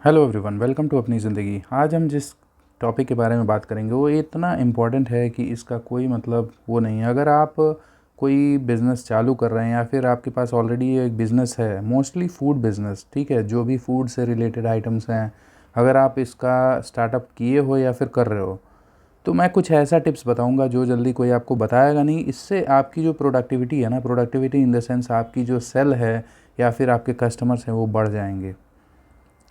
Hello everyone, welcome to अपनी ज़िंदगी। आज हम जिस टॉपिक के बारे में बात करेंगे वो इतना इम्पॉर्टेंट है कि इसका कोई मतलब वो नहीं है। अगर आप कोई बिज़नेस चालू कर रहे हैं या फिर आपके पास ऑलरेडी एक बिज़नेस है, मोस्टली फूड बिज़नेस, ठीक है, जो भी फूड से रिलेटेड आइटम्स हैं, अगर आप इसका स्टार्टअप किए हो या फिर कर रहे हो, तो मैं कुछ ऐसा टिप्स बताऊंगा जो जल्दी कोई आपको बताएगा नहीं। इससे आपकी जो प्रोडक्टिविटी है ना, प्रोडक्टिविटी इन द सेंस आपकी जो सेल है या फिर आपके कस्टमर्स हैं वो बढ़ जाएंगे।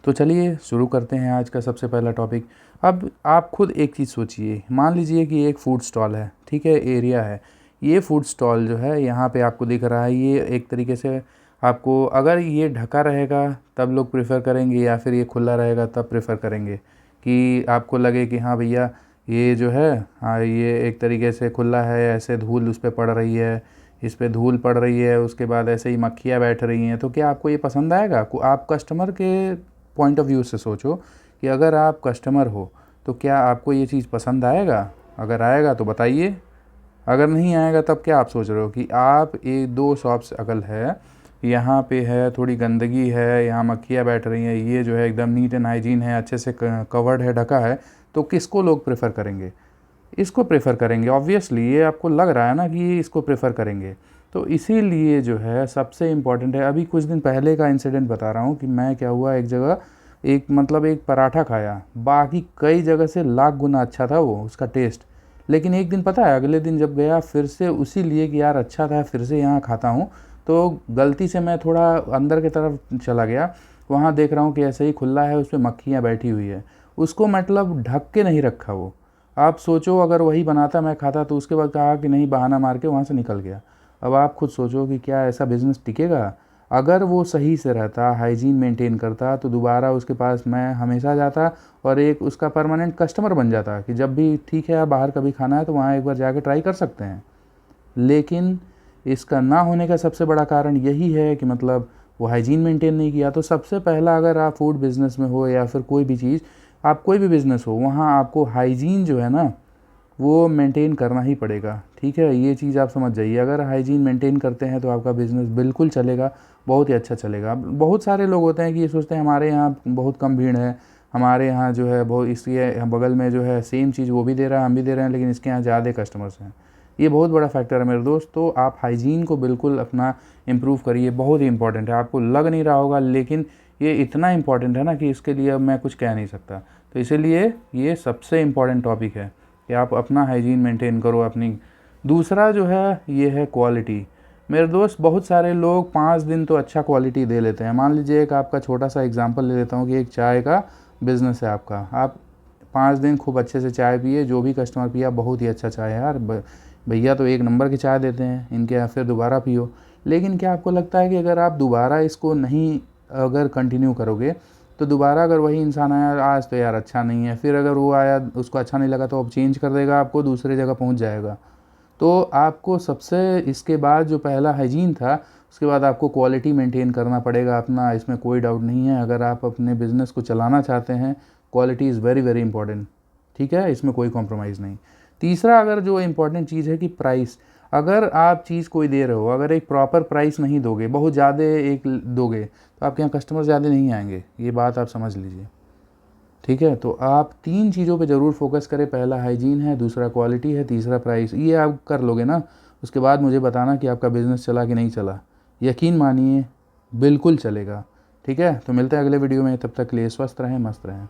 तो चलिए शुरू करते हैं आज का सबसे पहला टॉपिक। अब आप खुद एक चीज़ सोचिए, मान लीजिए कि एक फ़ूड स्टॉल है, ठीक है, एरिया है। ये फ़ूड स्टॉल जो है यहाँ पे आपको दिख रहा है, ये एक तरीके से आपको, अगर ये ढका रहेगा तब लोग प्रेफर करेंगे या फिर ये खुला रहेगा तब प्रेफर करेंगे, कि आपको लगे कि हाँ भैया ये जो है, हाँ ये एक तरीके से खुला है, ऐसे धूल उस पर पड़ रही है, इस पे धूल पड़ रही है, उसके बाद ऐसे ही मक्खियाँ बैठ रही हैं, तो क्या आपको ये पसंद आएगा? आप कस्टमर के पॉइंट ऑफ व्यू से सोचो कि अगर आप कस्टमर हो तो क्या आपको ये चीज़ पसंद आएगा? अगर आएगा तो बताइए, अगर नहीं आएगा तब क्या आप सोच रहे हो कि आप एक दो शॉप्स अगल है, यहाँ पे है थोड़ी गंदगी है, यहाँ मक्खियाँ बैठ रही हैं, ये जो है एकदम नीट एंड हाइजीन है, अच्छे से कवर्ड है, ढका है, तो किसको लोग प्रेफर करेंगे? इसको प्रेफर करेंगे। ऑब्वियसली ये आपको लग रहा है ना कि ये इसको प्रेफर करेंगे। तो इसीलिए जो है सबसे इम्पॉर्टेंट है, अभी कुछ दिन पहले का इंसिडेंट बता रहा हूँ कि मैं क्या हुआ, एक जगह एक पराठा खाया, बाकी कई जगह से लाख गुना अच्छा था वो उसका टेस्ट। लेकिन एक दिन पता है, अगले दिन जब गया फिर से उसी लिए कि यार अच्छा था, फिर से यहाँ खाता हूँ, तो गलती से मैं थोड़ा अंदर की तरफ चला गया। वहाँ देख रहा हूँ कि ऐसे ही खुला है, उस पर मक्खियाँ बैठी हुई है, उसको मतलब ढक के नहीं रखा वो। आप सोचो अगर वही बनाता मैं खाता, तो उसके बाद कहा कि नहीं, बहाना मार के वहाँ से निकल गया। अब आप खुद सोचो कि क्या ऐसा बिज़नेस टिकेगा? अगर वो सही से रहता, हाइजीन मेंटेन करता, तो दोबारा उसके पास मैं हमेशा जाता और एक उसका परमानेंट कस्टमर बन जाता कि जब भी ठीक है यार बाहर कभी खाना है तो वहाँ एक बार जाके ट्राई कर सकते हैं। लेकिन इसका ना होने का सबसे बड़ा कारण यही है कि मतलब वो हाइजीन मेंटेन नहीं किया। तो सबसे पहला, अगर आप फूड बिज़नेस में हो या फिर कोई भी चीज़, आप कोई भी बिज़नेस हो, वहाँ आपको हाइजीन जो है ना वो मेंटेन करना ही पड़ेगा, ठीक है। ये चीज़ आप समझ जाइए, अगर हाइजीन मेंटेन करते हैं तो आपका बिज़नेस बिल्कुल चलेगा, बहुत ही अच्छा चलेगा। बहुत सारे लोग होते हैं कि ये सोचते हैं हमारे यहाँ बहुत कम भीड़ है, हमारे यहाँ जो है बहुत, इसलिए बगल में जो है सेम चीज़ वो भी दे रहा है, हम भी दे रहे हैं, लेकिन इसके यहाँ ज़्यादा कस्टमर्स हैं। ये बहुत बड़ा फैक्टर है मेरे दोस्त। तो आप हाइजीन को बिल्कुल अपना इम्प्रूव करिए, बहुत ही इंपॉर्टेंट है। आपको लग नहीं रहा होगा, लेकिन ये इतना इंपॉर्टेंट है ना कि इसके लिए अब मैं कुछ कह नहीं सकता। तो इसीलिए ये सबसे इम्पॉर्टेंट टॉपिक है कि आप अपना हाइजीन मेंटेन करो अपनी। दूसरा जो है ये है क्वालिटी। मेरे दोस्त, बहुत सारे लोग 5 दिन तो अच्छा क्वालिटी दे लेते हैं। मान लीजिए एक आपका छोटा सा एग्जांपल ले लेता हूँ कि एक चाय का बिज़नेस है आपका, आप 5 दिन खूब अच्छे से चाय पिए, जो भी कस्टमर पिया बहुत ही अच्छा चाय है यार, भैया तो एक नंबर की चाय देते हैं, इनके यहाँ फिर दोबारा पियो। लेकिन क्या आपको लगता है कि अगर आप दोबारा इसको नहीं अगर कंटिन्यू करोगे तो दोबारा अगर वही इंसान आया, आज तो यार अच्छा नहीं है, फिर अगर वो आया उसको अच्छा नहीं लगा तो अब चेंज कर देगा, आपको दूसरे जगह पहुंच जाएगा। तो आपको सबसे इसके बाद जो पहला हाइजीन था, उसके बाद आपको क्वालिटी मेंटेन करना पड़ेगा अपना, इसमें कोई डाउट नहीं है। अगर आप अपने बिज़नेस को चलाना चाहते हैं, quality is very very important, ठीक है, इसमें कोई कॉम्प्रोमाइज़ नहीं। तीसरा, अगर जो इम्पॉर्टेंट चीज़ है कि प्राइस, अगर आप चीज़ कोई दे रहे हो, अगर एक प्रॉपर प्राइस नहीं दोगे, बहुत ज़्यादा एक दोगे, तो आपके यहाँ कस्टमर ज़्यादा नहीं आएंगे, ये बात आप समझ लीजिए, ठीक है। तो आप 3 चीज़ों पे ज़रूर फोकस करें, पहला हाइजीन है, दूसरा क्वालिटी है, तीसरा प्राइस। ये आप कर लोगे ना, उसके बाद मुझे बताना कि आपका बिज़नेस चला कि नहीं चला। यकीन मानिए बिल्कुल चलेगा, ठीक है। तो मिलते हैं अगले वीडियो में, तब तक के लिए स्वस्थ रहें, मस्त रहें।